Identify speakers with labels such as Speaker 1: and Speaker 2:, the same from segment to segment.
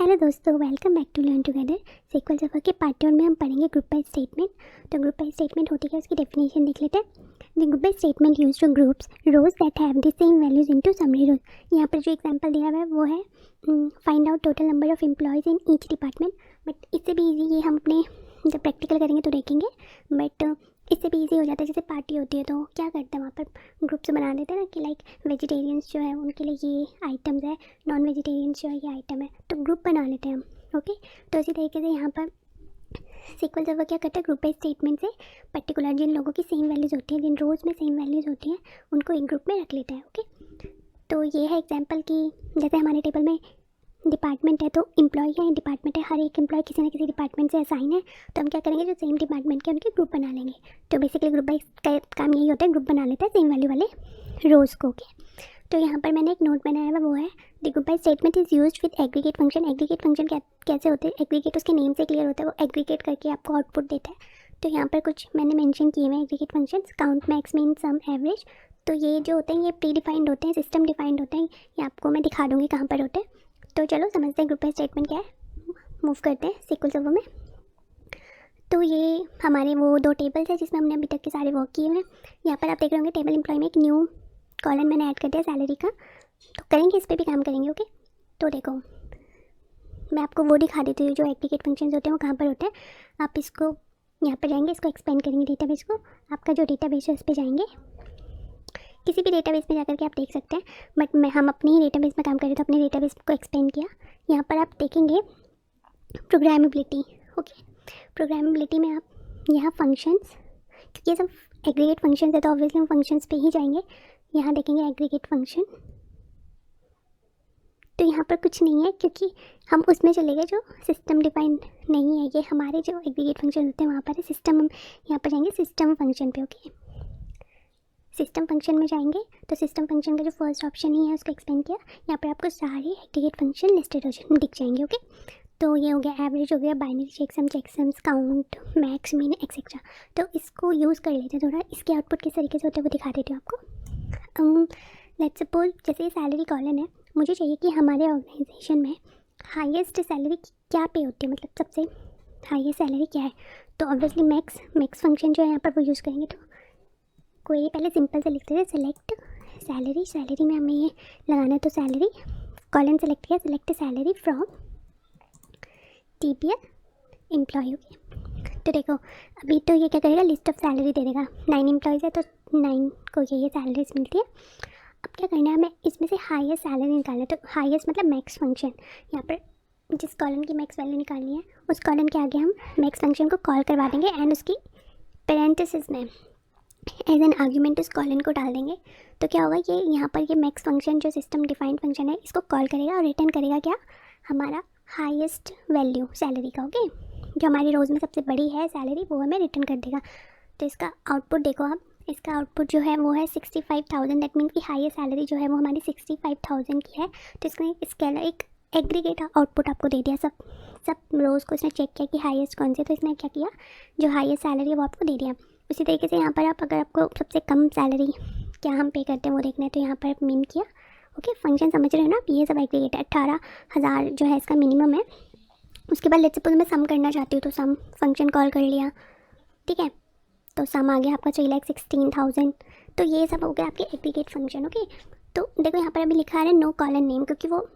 Speaker 1: Hello दोस्तों, welcome back to learn together. SQL सफर के पार्ट 1 में हम पढ़ेंगे ग्रुप बाय स्टेटमेंट। तो ग्रुप बाय स्टेटमेंट होती है, उसकी डेफिनेशन देख लेते हैं। The group by statement use to groups rows that have the same values into summary rows. यहाँ पर जो एग्जांपल दिया हुआ है वो है find out total number of employees in each department. But इससे भी ईजी ये हम अपने जब प्रैक्टिकल करेंगे तो देखेंगे। बट इससे भी ईजी हो जाता है। जैसे पार्टी होती है तो क्या करते हैं, वहाँ पर ग्रुप्स बना देते हैं ना कि लाइक वेजिटेरियंस जो है उनके लिए ये आइटम्स है, नॉन वेजिटेरियंस जो है ये आइटम है, तो ग्रुप बना लेते हैं हम। ओके, तो इसी तरीके से यहाँ पर सीक्वल सर्वर क्या करता है, ग्रुप बाय स्टेटमेंट से पर्टिकुलर जिन लोगों की सेम वैल्यूज़ होती हैं, जिन रोज़ में सेम वैल्यूज़ होती हैं, उनको एक ग्रुप में रख लेता है। ओके, तो ये है एग्जाम्पल कि जैसे हमारे टेबल में डिपार्टमेंट है तो एम्प्लॉय है, डिपार्टमेंट है, हर एक एम्प्लॉय किसी न किसी डिपार्टमेंट से असाइन है। तो हम क्या करेंगे, जो सेम डिपार्टमेंट के उनके ग्रुप बना लेंगे। तो बेसिकली ग्रुप बाय का काम यही होता है, ग्रुप बना लेता है सेम वैल्यू वाले रोज़ को। ओके, तो यहाँ पर मैंने एक नोट बनाया हुआ, वो है the group by statement is used with aggregate function. Aggregate function कैसे होते हैं, एग्रीगेट उसके नेम से क्लियर होता है, वो एग्रीगेट करके आपको आउटपुट देता है। तो यहाँ पर कुछ मैंने मेंशन किए हुए aggregate function, count, max, mean, sum, average. तो ये जो होते हैं ये प्री डिफाइंड होते हैं, सिस्टम डिफाइंड होते हैं। ये आपको मैं दिखा दूँगी कहाँ पर होते हैं। तो चलो समझते हैं ग्रुप बाय स्टेटमेंट क्या है, मूव करते हैं सीक्वल सर्वर में। तो ये हमारे वो दो टेबल्स हैं जिसमें हमने अभी तक के सारे वर्क किए हैं। यहाँ पर आप देख रहे होंगे टेबल एम्प्लॉय में एक न्यू कॉलम मैंने ऐड कर दिया सैलरी का। तो करेंगे, इस पर भी काम करेंगे। ओके, तो देखो मैं आपको वो दिखा देती हूँ जो एग्रीगेट फंक्शंस होते हैं वो कहाँ पर होते हैं। आप इसको यहाँ पर जाएंगे, इसको एक्सपेंड करेंगे डेटाबेस को। आपका जो डेटाबेस है उस पर जाएंगे, किसी भी डेटाबेस में जाकर के आप देख सकते हैं। बट हम अपने ही डेटाबेस में काम करें तो अपने डेटाबेस को एक्सपेंड किया। यहाँ पर आप देखेंगे प्रोग्रामेबिलिटी। ओके, प्रोग्रामेबिलिटी में आप यहाँ फंक्शंस, क्योंकि ये सब एग्रीगेट फंक्शंस है तो ऑब्वियसली हम फंक्शंस पे ही जाएंगे। यहाँ देखेंगे एग्रीगेट फंक्शन, तो यहाँ पर कुछ नहीं है क्योंकि हम उसमें चले गए जो सिस्टम डिफाइंड नहीं है। ये हमारे जो एग्रीगेट फंक्शन होते हैं वहाँ पर है सिस्टम। हम यहाँ पर जाएंगे सिस्टम फंक्शन पे। ओके, सिस्टम फंक्शन में जाएंगे तो सिस्टम फंक्शन का जो फर्स्ट ऑप्शन ही है उसको एक्सपेंड किया। यहाँ पर आपको सारे एग्रीगेट फंक्शन लिस्टेड दिख जाएंगे। ओके, तो ये हो गया एवरेज, हो गया binary checksums, count, max, mean, etcetera. तो इसको यूज़ कर लेते हैं थोड़ा, इसके आउटपुट किस तरीके से होते हैं वो दिखा देती हूँ आपको। लेट्स सपोज जैसे ये सैलरी कॉलन है, मुझे चाहिए कि हमारे ऑर्गेनाइजेशन में हाईएस्ट सैलरी क्या पे होती है, मतलब सबसे हाईएस्ट सैलरी क्या है। तो ऑब्वियसली मैक्स फंक्शन जो है यहाँ पर वो यूज़ करेंगे। तो कोई पहले सिंपल से लिखते थे, सेलेक्ट सैलरी, सैलरी में हमें ये लगाना है तो सैलरी कॉलन सेलेक्ट किया, select salary from TPL employ. तो देखो अभी तो ये क्या करेगा, लिस्ट ऑफ सैलरी दे देगा। 9 एम्प्लॉयज़ है तो 9 को ये सैलरीज मिलती है। अब क्या करना है, हमें इसमें से हाईएस्ट सैलरी निकालना है। तो हाईएस्ट मतलब मैक्स फंक्शन, यहाँ पर जिस कॉलम की मैक्स वैल्यू निकालनी है उस कॉलम के आगे हम मैक्स फंक्शन को कॉल करवा देंगे एंड उसकी पेरेंथेसिस में एज एन आर्ग्यूमेंट उस कॉलन को डाल देंगे। तो क्या होगा, ये यहाँ पर ये मैक्स फंक्शन जो सिस्टम डिफाइंड फंक्शन है इसको कॉल करेगा और रिटर्न करेगा क्या, हमारा हाईएस्ट वैल्यू सैलरी का। ओके, जो हमारी रोज़ में सबसे बड़ी है सैलरी वो हमें रिटर्न कर देगा। तो इसका आउटपुट देखो आप, इसका आउटपुट जो है वो है 65,000। दैट मीन कि हाईएस्ट सैलरी जो है वो हमारी 65,000 की है। तो इसका एक एग्रीगेट आउटपुट आपको दे दिया। सब रोज़ को इसने चेक किया कि हाईएस्ट कौन से, तो इसने क्या किया, जो हाईएस्ट सैलरी है वो आपको दे दिया। उसी तरीके से यहाँ पर आप अगर आपको सबसे कम सैलरी क्या हम पे करते हैं वो देखना है तो यहाँ पर आप मीन किया। ओके, फंक्शन समझ रहे हो ना, ये सब एग्रीगेट है। 18,000 जो है इसका मिनिमम है। उसके बाद लेट्स सपोज मैं सम करना चाहती हूँ तो सम फंक्शन कॉल कर लिया, ठीक है। तो सम आ गया आपका 3,16,000। तो ये सब हो गया आपके एग्रीगेट फंक्शन। ओके, तो देखो यहाँ पर अभी लिखा है नो कॉलन नेम, क्योंकि वो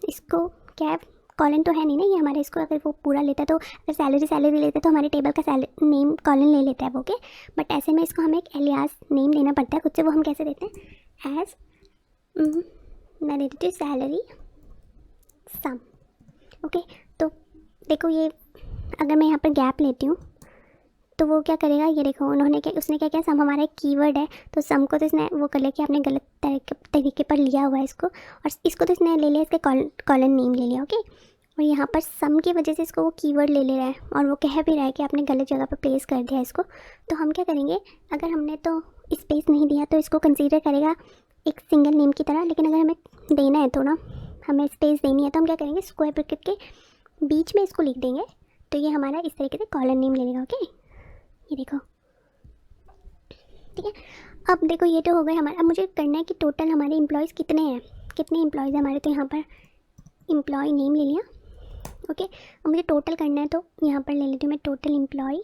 Speaker 1: इसको क्या है, कॉलन तो है नहीं ना ये हमारे, इसको अगर वो पूरा लेता तो अगर सैलरी लेता तो हमारे टेबल का नेम कॉलन ले लेता है वो। ओके, बट ऐसे में इसको हमें एक एलियास नेम देना पड़ता है खुद से। वो हम कैसे देते हैं, एज मैं दे देती हूँ सैलरी सम। ओके, तो देखो ये अगर मैं यहाँ पर गैप लेती हूँ तो वो क्या करेगा, ये देखो उसने क्या किया, सम हमारा एक कीवर्ड है तो सम को तो इसने वो कर लिया कि आपने गलत तरीके पर लिया हुआ है इसको, और इसको तो इसने ले लिया, इसके कॉलन नेम ले लिया। ओके, और यहाँ पर सम की वजह से इसको वो कीवर्ड ले रहा है और वो कह भी रहा है कि आपने गलत जगह पर प्लेस कर दिया इसको। तो हम क्या करेंगे, अगर हमने तो स्पेस नहीं दिया तो इसको कंसीडर करेगा एक सिंगल नेम की तरह, लेकिन अगर हमें देना है थोड़ा, हमें स्पेस देनी है तो हम क्या करेंगे, स्क्वायर ब्रैकेट के बीच में इसको लिख देंगे। तो ये हमारा इस तरीके से कॉलन नेम ले लेगा। ओके, ये देखो, ठीक है। अब देखो ये तो हो गए हमारा। अब मुझे करना है कि टोटल हमारे एम्प्लॉयज़ कितने हैं, कितने एम्प्लॉयज़ हैं हमारे। तो यहाँ पर एम्प्लॉय नेम ले लिया, ओके, अब मुझे टोटल करना है तो यहाँ पर ले लेती हूँ मैं टोटल एम्प्लॉय।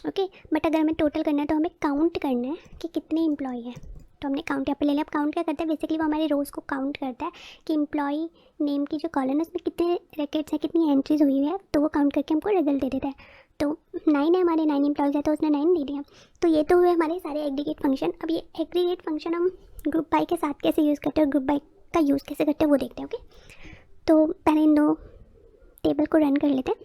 Speaker 1: ओके, बट अगर हमें टोटल करना है तो हमें काउंट करना है कि कितने एम्प्लॉय हैं। तो हमने काउंट यहाँ पर ले लिया। अब काउंट क्या करता है, बेसिकली वो हमारे रोज़ को काउंट करता है कि एम्प्लॉय नेम की जो कॉलम है उसमें कितने रैकेट्स हैं, कितनी एंट्रीज हुई है, तो वो काउंट करके हमको रिजल्ट दे देता है। तो 9 है हमारे, 9 एम्प्लॉयज़ है तो उसने 9 दे दिया। तो ये तो हुए हमारे सारे एग्रीगेट फंक्शन। अब ये एग्रीगेट फंक्शन हम ग्रुप बाय के साथ कैसे यूज़ करते हैं और ग्रुप बाय का यूज़ कैसे करते हैं वो देखते हैं। ओके, तो पहले इन दो टेबल को रन कर लेते हैं।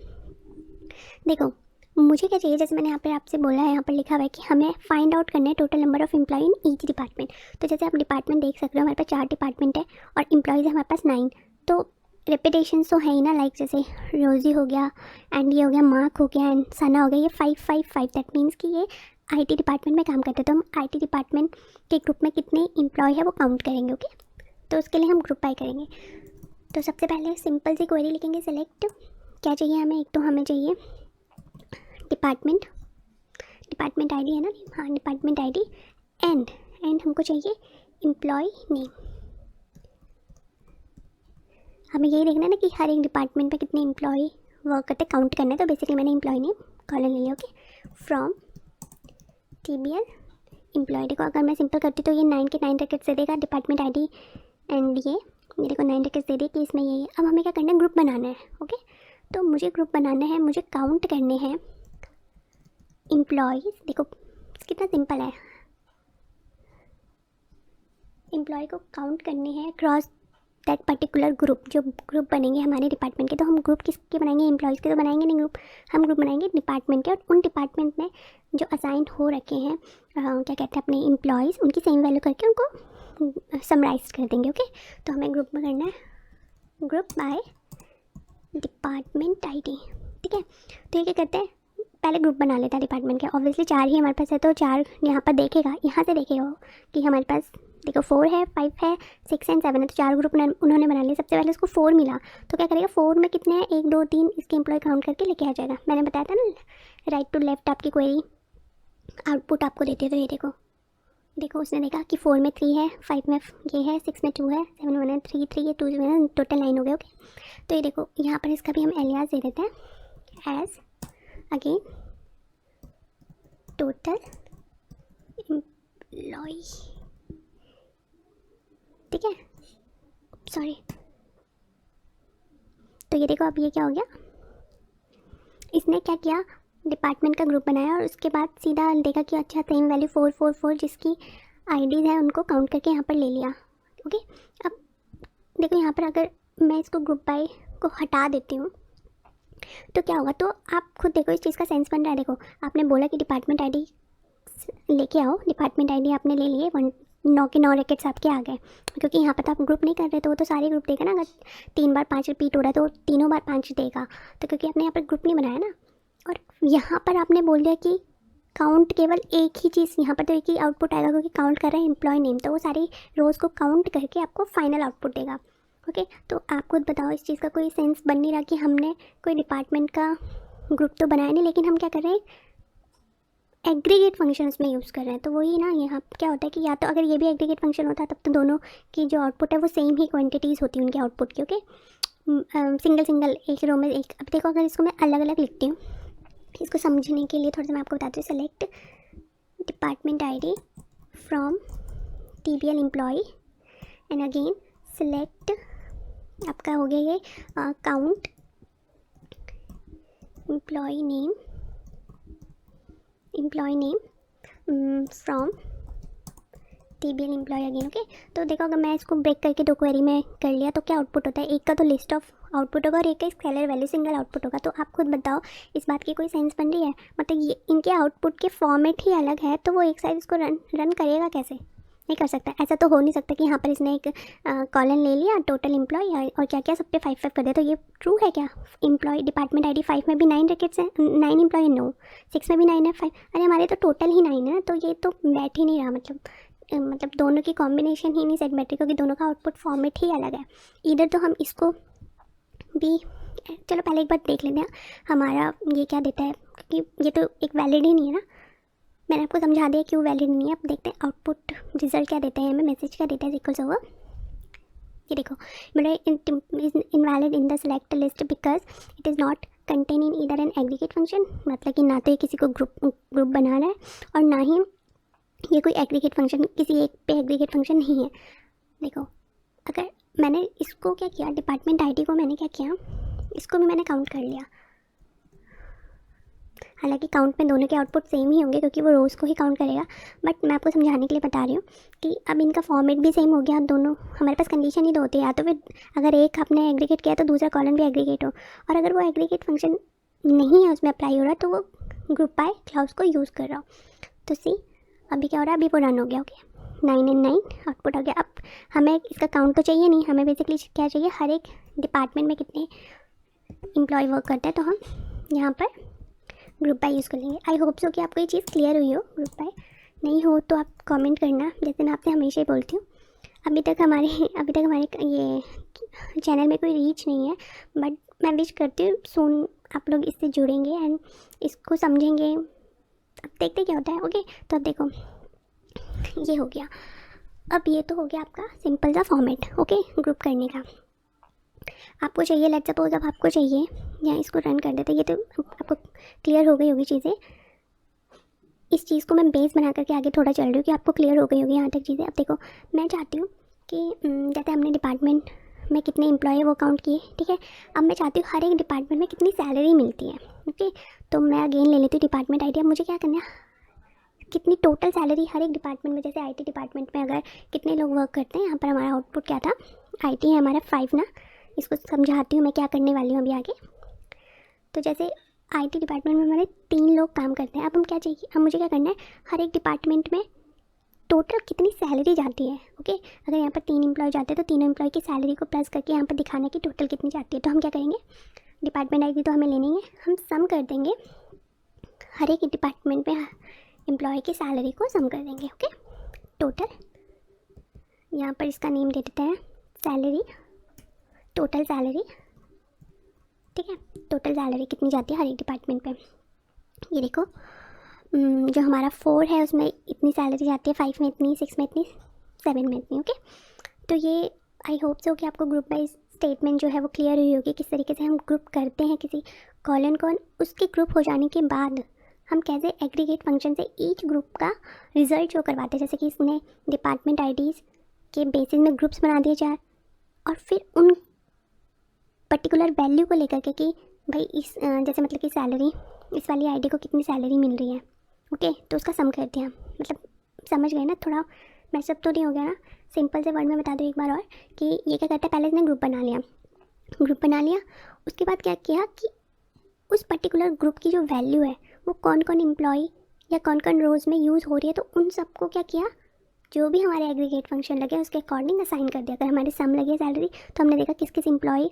Speaker 1: देखो मुझे क्या चाहिए, जैसे मैंने यहाँ पे आपसे बोला है, यहाँ पर लिखा हुआ है कि हमें फाइंड आउट करना है total number of employ in each department. तो जैसे आप डिपार्टमेंट देख सकते हो, हमारे पास 4 डिपार्टमेंट है और एम्प्लॉयज़ है हमारे पास 9। तो रेपिटेशन तो है ही ना, लाइक जैसे रोज़ी हो गया एंड ये हो गया, मार्क हो गया एंड सना हो गया, ये 555। दैट मीन्स कि ये IT डिपार्टमेंट में काम करते हैं। तो हम IT डिपार्टमेंट के ग्रुप में कितने एम्प्लॉय है वो काउंट करेंगे। ओके, तो उसके लिए हम ग्रुप बाय करेंगे। तो सबसे पहले सिंपल सी क्वेरी लिखेंगे, सेलेक्ट क्या चाहिए हमें, एक तो हमें चाहिए डिपार्टमेंट ID है ना, हाँ डिपार्टमेंट ID एंड हमको चाहिए एम्प्लॉय नेम। हमें यही देखना है ना कि हर एक डिपार्टमेंट में कितने एम्प्लॉय वर्क करते काउंट करना है। तो बेसिकली मैंने एम्प्लॉय नेम कॉलम ले लिया। Okay, from TBL employ. देखो अगर मैं सिंपल करती तो ये 9 के 9 रैकेट्स दे देगा, डिपार्टमेंट ID एंड ये देखो 9 रैकेट्स दे दिए कि इसमें ये। अब हमें क्या करना है, ग्रुप बनाना है। ओके, तो मुझे ग्रुप बनाना है, मुझे काउंट करने हैं एम्प्लॉयज़। देखो कितना सिंपल है, एम्प्लॉय को काउंट करने हैं क्रॉस दैट पर्टिकुलर ग्रुप। जो ग्रुप बनेंगे हमारे डिपार्टमेंट के, तो हम ग्रुप किसके बनाएंगे, एम्प्लॉयज़ के तो बनाएंगे नहीं ग्रुप, हम ग्रुप बनाएंगे डिपार्टमेंट के। और उन डिपार्टमेंट में जो असाइन हो रखे हैं क्या कहते हैं अपने एम्प्लॉयज़, उनकी सेम वैल्यू करके उनको समराइज कर देंगे। ओके, तो हमें ग्रुप में करना है ग्रुप बाय डिपार्टमेंट ID। ठीक है, तो ये क्या करते हैं, पहले ग्रुप बना लेता है डिपार्टमेंट के। ऑब्वियसली 4 ही हमारे पास है तो 4 यहाँ पर देखेगा, यहाँ से देखेगा कि हमारे पास देखो 4 है, 5 है, 6 एंड 7 है। तो 4 ग्रुप उन्होंने बना लिया। सबसे पहले उसको 4 मिला तो क्या करेगा, 4 में कितने हैं, 1 2 3 इसके एम्प्लॉय काउंट करके लेके आ जाएगा। मैंने बताया था ना राइट टू लेफ्ट आपकी क्वेरी आउटपुट आपको देती है। तो ये देखो उसने देखा कि 4 में 3 है, 5 में ये है, 6 में 2 है, 7 में 1 है, 3 3 ये 2 में टोटल 9 हो गए। ओके, तो ये देखो यहाँ पर इसका भी हम एलियास दे देते हैं एज अगेन टोटल एम्प्लॉय। ठीक है, सॉरी। तो ये देखो अब ये क्या हो गया, इसने क्या किया, डिपार्टमेंट का ग्रुप बनाया और उसके बाद सीधा देखा कि अच्छा सेम वैल्यू 444 जिसकी IDs है उनको काउंट करके यहाँ पर ले लिया। ओके, अब देखो यहाँ पर अगर मैं इसको ग्रुप बाय को हटा देती हूँ तो क्या होगा, तो आप खुद देखो इस चीज़ का सेंस बन रहा है। देखो आपने बोला कि डिपार्टमेंट ID लेके आओ, डिपार्टमेंट ID आपने ले लिए, 9 के 9 रैकेट्स आपके आ गए। क्योंकि यहाँ पर तो आप ग्रुप नहीं कर रहे, तो वो तो सारे ग्रुप देगा ना। अगर 3 बार 5 रिपीट हो रहा है तो तीनों बार 5 देगा। तो क्योंकि आपने यहाँ पर ग्रुप नहीं बनाया ना, और यहाँ पर आपने बोल दिया कि काउंट केवल एक ही चीज़, यहाँ पर तो एक ही आउटपुट आएगा क्योंकि काउंट कर रहे हैं एम्प्लॉय नेम। तो वो सारी रोज़ को काउंट करके आपको फाइनल आउटपुट देगा। ओके, तो आप खुद बताओ इस चीज़ का कोई सेंस बन नहीं रहा कि हमने कोई डिपार्टमेंट का ग्रुप तो बनाया नहीं, लेकिन हम क्या कर रहे हैं, एग्रीगेट फंक्शन उसमें यूज़ कर रहे हैं। तो वही ना, यहाँ क्या होता है कि या तो अगर ये भी एग्रीगेट फंक्शन होता तब तो दोनों की जो आउटपुट है वो सेम ही क्वांटिटीज़ होती है उनके आउटपुट की। ओके, सिंगल एक रो में एक। अब देखो अगर इसको मैं अलग अलग लिखती हूँ, इसको समझने के लिए थोड़ा सा मैं आपको बताती हूँ। Select department ID from TBL employ and again select आपका हो गया ये count employ name from TBL employ again. Okay, तो देखो अगर मैं इसको ब्रेक करके 2 क्वेरी में कर लिया तो क्या आउटपुट होता है, एक का तो लिस्ट ऑफ आउटपुट होगा और एक का स्केलर वैल्यू सिंगल आउटपुट होगा। तो आप खुद बताओ इस बात की कोई सेंस बन रही है, मतलब ये इनके आउटपुट के फॉर्मेट ही अलग है तो वो एक साइड इसको रन करेगा कैसे, नहीं कर सकता। ऐसा तो हो नहीं सकता कि यहाँ पर इसने एक कॉलम ले लिया टोटल एम्प्लॉय और क्या क्या सब पे 5 कर दिया। तो ये ट्रू है क्या, एम्प्लॉय डिपार्टमेंट ID 5 में भी 9 रैकेट्स हैं, 9 एम्प्लॉय, नो 6 में भी 9 है, 5, अरे हमारे तो टोटल ही 9 है ना। तो ये तो बैठ ही नहीं रहा, मतलब दोनों की कॉम्बिनेशन ही नहीं सेट बैठ रही क्योंकि दोनों का आउटपुट फॉर्मेट ही अलग है। इधर तो हम इसको भी, चलो पहले एक बार देख लेते हैं हमारा ये क्या देता है, क्योंकि ये तो एक वैलिड ही नहीं है ना। मैंने आपको समझा दिया क्यों वैलिड नहीं है। अब देखते हैं आउटपुट रिजल्ट क्या देता है हमें, मैसेज क्या देता है, इक्वल्स ओवर ये देखो, मेरा invalid in the select list because it is not contain in either an aggregate function, मतलब कि ना तो ये किसी को ग्रुप बना रहा है और ना ही ये कोई एग्रीगेट फंक्शन, किसी एक पे एग्रीगेट फंक्शन नहीं है। देखो, अगर मैंने इसको क्या किया, डिपार्टमेंट आईडी को मैंने क्या किया, इसको भी मैंने काउंट कर लिया। हालांकि काउंट में दोनों के आउटपुट सेम ही होंगे क्योंकि वो रोज़ को ही काउंट करेगा, बट मैं आपको समझाने के लिए बता रही हूँ कि अब इनका फॉर्मेट भी सेम हो गया। दोनों हमारे पास कंडीशन ही दो होती है, या तो फिर अगर एक आपने एग्रीगेट किया तो दूसरा कॉलम भी एग्रीगेट हो, और अगर वो एग्रीगेट फंक्शन नहीं है उसमें अप्लाई हो रहा तो वो ग्रुप बाय क्लाउज को यूज़ कर रहा हो। तो सी अभी क्या हो रहा है, अभी वो रन हो गया। ओके, 9 and 9 आउटपुट आ गया। अब हमें इसका काउंट तो चाहिए नहीं, हमें बेसिकली क्या चाहिए, हर एक डिपार्टमेंट में कितने एम्प्लॉय वर्क करते हैं, तो हम यहाँ पर ग्रुप बाय यूज़ कर लेंगे। आई होप सो कि आपको ये चीज़ क्लियर हुई हो। ग्रुप बाय नहीं हो तो आप कमेंट करना, जैसे मैं आपसे हमेशा ही बोलती हूँ। अभी तक हमारे ये चैनल में कोई रीच नहीं है, बट मैं विश करती हूँ सून आप लोग इससे जुड़ेंगे एंड इसको समझेंगे। अब देखते क्या होता है। ओके, तो अब देखो ये हो गया। अब ये तो हो गया आपका सिंपल सा फॉर्मेट, ओके, ग्रुप करने का। आपको चाहिए, लेट्स सपोज अब आपको चाहिए, या इसको रन कर देते, ये तो आपको क्लियर हो गई होगी चीज़ें। इस चीज़ को मैं बेस बना करके आगे थोड़ा चल रही हूँ कि आपको क्लियर हो गई होगी यहाँ तक चीज़ें। अब देखो, मैं चाहती हूँ कि जैसे हमने डिपार्टमेंट में कितने एम्प्लॉय वो काउंट किए, ठीक है। अब मैं चाहती हूँ हर एक डिपार्टमेंट में कितनी सैलरी मिलती है। ओके, तो मैं अगेन ले लेती हूँ डिपार्टमेंट आईडी। अब मुझे क्या करना है, कितनी टोटल सैलरी हर एक डिपार्टमेंट में, जैसे आईटी डिपार्टमेंट में अगर कितने लोग वर्क करते हैं, यहाँ पर हमारा आउटपुट क्या था, आईटी है हमारा 5 ना। इसको समझाती हूँ मैं क्या करने वाली हूँ अभी आगे। तो जैसे आईटी डिपार्टमेंट में हमारे 3 लोग काम करते हैं। अब हम क्या चाहिए, अब मुझे क्या करना है, हर एक डिपार्टमेंट में टोटल कितनी सैलरी जाती है। ओके, अगर यहाँ पर 3 एम्प्लॉय जाते हैं तो तीनों एम्प्लॉय की सैलरी को प्लस करके यहाँ पर दिखाना कि टोटल कितनी जाती है। तो हम क्या करेंगे, डिपार्टमेंट आईडी तो हमें लेनी है, हम सम कर देंगे, हर एक डिपार्टमेंट में एम्प्लॉय की सैलरी को सम कर देंगे। ओके, टोटल, यहाँ पर इसका नेम दे देते हैं सैलरी, टोटल सैलरी, ठीक है। टोटल सैलरी कितनी जाती है हर एक डिपार्टमेंट पे, ये देखो। जो हमारा 4 है उसमें इतनी सैलरी जाती है, 5 में इतनी, 6 में इतनी, 7 में इतनी। ओके, तो ये आई होप से हो कि आपको ग्रुप वाइज स्टेटमेंट जो है वो क्लियर हुई होगी, किस तरीके से हम ग्रुप करते हैं किसी कॉलन को। उसके ग्रुप हो जाने के बाद हम कैसे एग्रीगेट फंक्शन से ईच ग्रुप का रिजल्ट शो करवाते हैं, जैसे कि इसने डिपार्टमेंट आईडीज़ के बेसिस में ग्रुप्स बना दिए जाए, और फिर उन पर्टिकुलर वैल्यू को लेकर के कि भाई इस जैसे मतलब कि सैलरी, इस वाली आईडी को कितनी सैलरी मिल रही है। ओके, तो उसका सम करते हैं, मतलब समझ गए ना, थोड़ा मैसअप तो नहीं हो गया ना। सिंपल से वर्ड में बता दो एक बार और कि ये क्या करता है, पहले इसने ग्रुप बना लिया, उसके बाद क्या किया कि उस पर्टिकुलर ग्रुप की जो वैल्यू है वो कौन कौन एम्प्लॉय या कौन कौन रोज़ में यूज़ हो रही है, तो उन सबको क्या किया, जो भी हमारे एग्रीगेट फंक्शन लगे उसके अकॉर्डिंग असाइन कर दिया। अगर हमारे सम लगे सैलरी तो हमने देखा किस किस एम्प्लॉय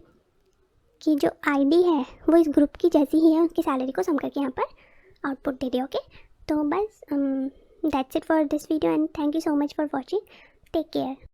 Speaker 1: की जो आईडी है वो इस ग्रुप की जैसी ही है, उसकी सैलरी को सम करके यहाँ पर आउटपुट दे दिया। ओके, तो बस that's it for this video and thank you so much for watching, take care.